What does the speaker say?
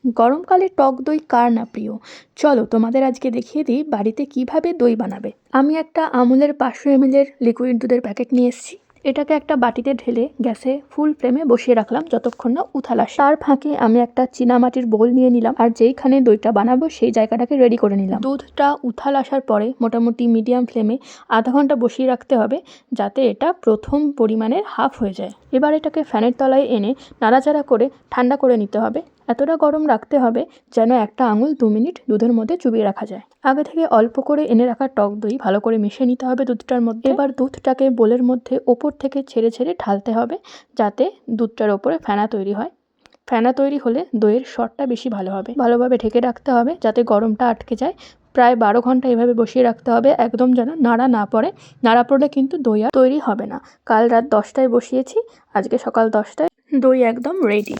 গরমকালে টক দই কার না প্রিয়? চলো তোমাদের আজকে দেখিয়ে দিই বাড়িতে কিভাবে দই বানাবে। আমি একটা আমুলের 500 ml লিকুইড দুধের প্যাকেট নিয়ে এসেছি। এটাকে একটা বাটিতে ঢেলে গ্যাসে ফুল ফ্লেমে বসিয়ে রাখলাম যতক্ষণ না উথাল আসে। তার ফাঁকে আমি একটা চীনামাটির বোল নিয়ে নিলাম, আর যেইখানে দইটা বানাবো সেই জায়গাটাকে রেডি করে নিলাম। দুধটা উথাল আসার পরে মোটামুটি মিডিয়াম ফ্লেমে আধা ঘন্টা বসিয়ে রাখতে হবে, যাতে এটা প্রথম পরিমাণের হাফ হয়ে যায়। এবার এটাকে ফ্যানের তলায় এনে নাড়াচাড়া করে ঠান্ডা করে নিতে হবে। এতটা গরম রাখতে হবে যেন একটা আঙুল 2 মিনিট দুধের মধ্যে চুবিয়ে রাখা যায়। আগে থেকে অল্প করে এনে রাখা টক দই ভালো করে মিশিয়ে নিতে হবে দুধটার মধ্যে। এবার দুধটাকে বোলের মধ্যে ওপর থেকে ছেড়ে ছেড়ে ঢালতে হবে, যাতে দুধটার ওপরে ফেনা তৈরি হয়। ফেনা তৈরি হলে দইয়ের স্বাদটা বেশি ভালো হবে। ভালোভাবে ঢেকে রাখতে হবে যাতে গরমটা আটকে যায়। প্রায় 12 ঘন্টা এভাবে বসিয়ে রাখতে হবে, একদম যেন নাড়া না পড়ে। নাড়া পড়লে কিন্তু দই আর তৈরি হবে না। কাল রাত 10টায় বসিয়েছি, আজকে সকাল 10টায় দই একদম রেডি।